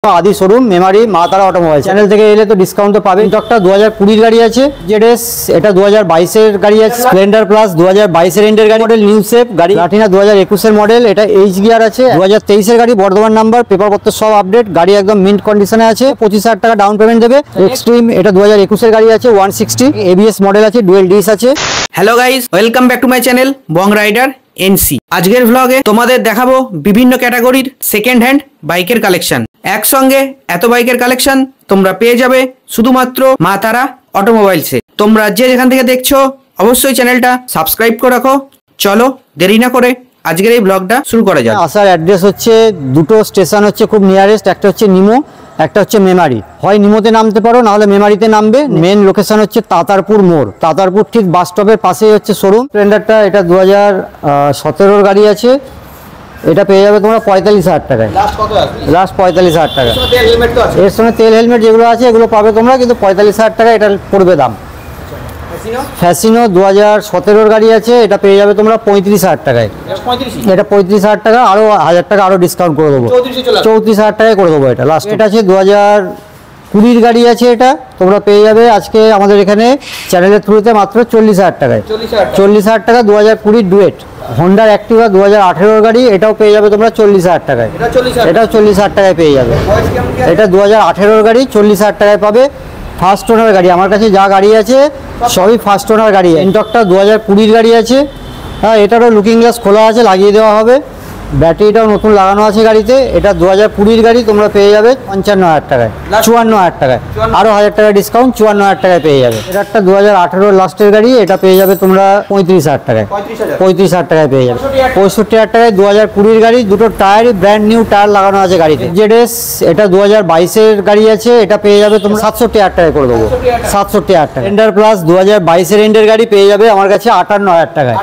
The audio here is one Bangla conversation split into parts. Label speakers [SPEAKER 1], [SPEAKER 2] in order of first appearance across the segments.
[SPEAKER 1] आदि शोरूम मेमारी मा तारा অটোমোবাইল চ্যানেল থেকে এলে তো ডিসকাউন্ট তো পাবেন। টকটা 2020 এর গাড়ি আছে, জেডএস এটা 2022 এর গাড়ি আছে, স্প্লেন্ডার প্লাস 2022 এর এন্ডের গাড়ি, মডেল নিউ শেপ গাড়ি, প্লাটিনা 2021 এর মডেল, এটা এইচ গিয়ার আছে, 2023 এর গাড়ি, বর্ধমান নাম্বার, পেপারপত্র সব আপডেট, গাড়ি একদম মিন্ট কন্ডিশনে আছে, 25,000 টাকা ডাউন পেমেন্ট দেবে। এক্সট্রিম এটা 2021 এর গাড়ি আছে, 160 এবিএস মডেল আছে, ডুয়েল ডিস আছে।
[SPEAKER 2] Hello guys, welcome back to my channel Bong rider NC. আজকের ভ্লগে তোমাদের দেখাবো বিভিন্ন ক্যাটাগরির সেকেন্ড হ্যান্ড বাইকের কালেকশন। একসঙ্গে এত বাইকের কালেকশন তোমরা পেয়ে যাবে শুধুমাত্র মা তারা অটোমোবাইলসে। তোমরা যে যেখান থেকে দেখছো অবশ্যই চ্যানেলটা সাবস্ক্রাইব করে রাখো। চলো দেরি না করে আজকের এই ব্লগটা শুরু করা যাক।
[SPEAKER 1] আসার অ্যাড্রেস হচ্ছে দুটো স্টেশন হচ্ছে খুব নিয়ারেস্ট, একটা হচ্ছে নিমো, একটা হচ্ছে মেমারি। হয় নিমোতে নামতে পারো, নাহলে মেমারিতে নামবে। মেন লোকেশন হচ্ছে তাতারপুর মোড়, তাতারপুর ঠিক বাস স্টপের পাশেই হচ্ছে শোরুম। স্প্লেন্ডারটা এটা 2017 গাড়ি আছে, এটা পেয়ে যাবে তোমরা 45,000 টাকায়। লাস্ট 45,000 টাকা। এর সঙ্গে তেল হেলমেট যেগুলো আছে এগুলো পাবে তোমরা, কিন্তু 45,000 টাকা এটা পড়বে দাম। ফ্যাসিনো 2017 গাড়ি আছে, এটা পেয়ে যাবে তোমরা 35,000 টাকায়। এটা 35,000 টাকা, আরো 1,000 টাকা আরো ডিসকাউন্ট করে দেবো, 34,000 টাকায় করে দেবো। এটা লাস্ট এটা আছে 2020 গাড়ি আছে, এটা তোমরা পেয়ে যাবে আজকে আমাদের এখানে চ্যানেলের থ্রুতে মাত্র 40,000 টাকায়। 40,000 টাকা 2020 ডুয়েট। হোন্ডার অ্যাক্টিভা 2018 গাড়ি, এটাও পেয়ে যাবে তোমরা 40,000 টাকায়। এটাও 40,000 টাকায় পেয়ে যাবে। এটা 2018 গাড়ি, 40,000 টাকায় পাবে। ফার্স্ট ওনার গাড়ি, আমার কাছে যা গাড়ি আছে সবই ফার্স্ট ওনার গাড়ি। এনটকটা 2020 গাড়ি আছে, হ্যাঁ এটারও লুকিং গ্লাস খোলা আছে, লাগিয়ে দেওয়া হবে। ব্যাটারিটাও নতুন লাগানো আছে গাড়িতে। এটা 2020 গাড়ি, তোমরা পেয়ে যাবে 55,000 টাকায়, 54,000 টাকায়, আরো 1,000 টাকা ডিসকাউন্ট, 54,000 টাকায় পেয়ে যাবে। এটা একটা 2018 লাস্টের গাড়ি, এটা পেয়ে যাবে তোমরা 35,000 টাকায়। 35,000 টাকায় পেয়ে যাবে। 65,000 টাকায় 2020 গাড়ি, দুটো টায়ারই ব্র্যান্ড নিউ টায়ার লাগানো আছে গাড়িতে। জেডএস এটা 2022 এর গাড়ি আছে, এটা পেয়ে যাবে তোমরা 67,000 টাকায় করে দেবো। 67,000 টাকা। এন্ডার প্লাস 2022 এর এন্ডের গাড়ি পেয়ে যাবে আমার কাছে 58,000 টাকায়।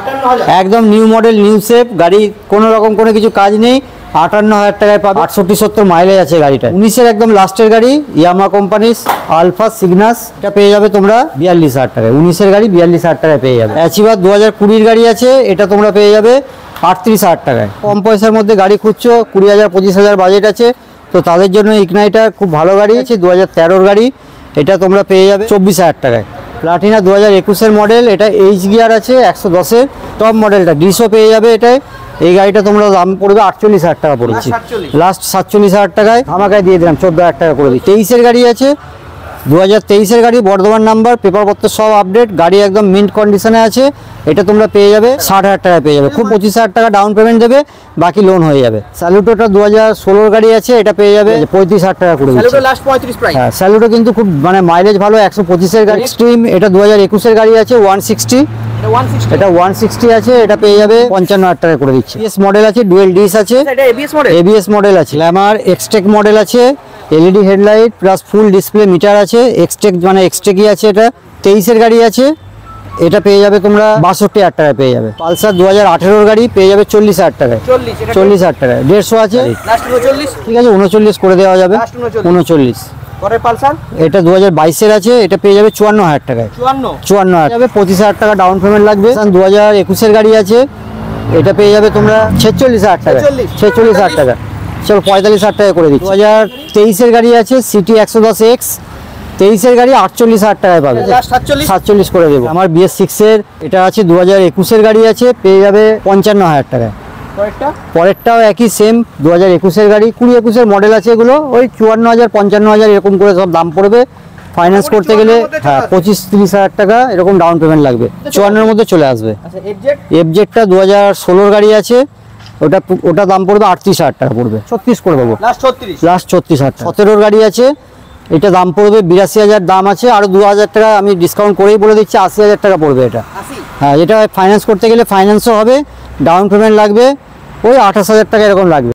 [SPEAKER 1] একদম নিউ মডেল নিউ শেপ গাড়ি, কোনো রকম কোনো কিছু কাজ নেই, 58,000 টাকায় পাবে। 68-70 মাইলেজ আছে গাড়িটা। 19 এর একদম লাস্টের গাড়ি, ইয়ামা কোম্পানির আলফা সিগনাস, এটা পেয়ে যাবে তোমরা 42,000 টাকায়। 19 এর গাড়ি 42,000 টাকায় পেয়ে যাবে। অ্যাচিভা 2020 গাড়ি আছে, এটা তোমরা পেয়ে যাবে 38,000 টাকায়। কম পয়সার মধ্যে গাড়ি খুঁজছো, 20,000-25,000 বাজেট আছে, তো তাদের জন্য ইগনাইটার খুব ভালো গাড়ি আছে। 2013 গাড়ি, এটা তোমরা পেয়ে যাবে 24,000 টাকায়। প্লাটিনা 2021 এর মডেল, এটা এইচ গিয়ার আছে, 110 এর টপ মডেলটা, ডিসও পেয়ে যাবে এটাই। এই গাড়িটা তোমরা দাম পড়বে 48,000 টাকা পড়েছি, লাস্ট 47,000 টাকায় ধামাকায় দিয়ে দিলাম, 14,000 টাকা করে দিই। 23 এর গাড়ি আছে, 2023 এর গাড়ি, বর্ধমান নাম্বার, পেপারপত্র সব আপডেট, গাড়ি একদম মিন্ট কন্ডিশনে আছে। এটা তোমরা পেয়ে যাবে 60,000 টাকায় পেয়ে যাবে। খুব 25,000 টাকা ডাউন পেমেন্ট দেবে, বাকি লোন হয়ে যাবে। স্যালুটোটা 2016 গাড়ি আছে, এটা পেয়ে যাবে 35,000 টাকা করে দিচ্ছি। হ্যাঁ স্যালুটো কিন্তু খুব মানে মাইলেজ ভালো, 125 এর গাড়ি। এক্সট্রিম এটা 2021 এর গাড়ি আছে, 160, এটা 160 আছে, এটা পেয়ে যাবে 55,000 টাকা করে দিচ্ছি। এবিএস মডেল আছে, ডুয়েল ডিস আছে, এবিএস মডেল আছে। গ্ল্যামার এক্সটেক মডেল আছে, LED headlight plus full display metre আছে। এক্সটেক মানে এক্সটেকই আছে। এটা 23 এর গাড়ি আছে, এটা পেয়ে যাবে তোমরা 62,000 টাকায় পেয়ে যাবে। পালসার 2018 গাড়ি পেয়ে যাবে 40,000 টাকায়। 40,000 টাকায় 150 আছে, ঠিক আছে 39 করে দেওয়া যাবে। 39 এটা 2022 এর আছে, এটা পেয়ে যাবে 54,000 টাকায়। 54,000 যাবে, 25,000 টাকা ডাউন পেমেন্ট লাগবে। 2021 এর গাড়ি আছে, এটা পেয়ে যাবে তোমরা 46,000 টাকা। 46,000 টাকা, চলো 45,000 টাকা করে দিচ্ছি। 2023 এর গাড়ি আছে, সিটি 110X, 23 এর গাড়ি 48,000 টাকায় পাবে। 47 করে দেবো। আমার BS6 এর এটা আছে, 2021 এর গাড়ি আছে, পেয়ে যাবে 55,000 টাকায়। পরেরটাও একই সেম, 2021 এর গাড়ি, 20-21 এর মডেল আছে এগুলো, ওই 54,000 55,000 এরকম করে সব দাম পড়বে। ফাইন্যান্স করতে গেলে হ্যাঁ 25-30,000 টাকা এরকম ডাউন পেমেন্ট লাগবে, 54 এর মধ্যে চলে আসবে। এফজেডটা 2016 গাড়ি আছে, ওটা দাম পড়বে 38,000 টাকা পড়বে, 36 করে দেবো, লাস্ট 36,000 টাকা। 17 গাড়ি আছে, এটা দাম পড়বে 82,000 দাম আছে, আরো 2,000 টাকা আমি ডিসকাউন্ট করেই বলে দিচ্ছি, 80,000 টাকা পড়বে এটা। হ্যাঁ এটা ফাইন্যান্স করতে গেলে ফাইন্যান্সও হবে, ডাউন পেমেন্ট লাগবে ওই 28,000 টাকা এরকম লাগবে।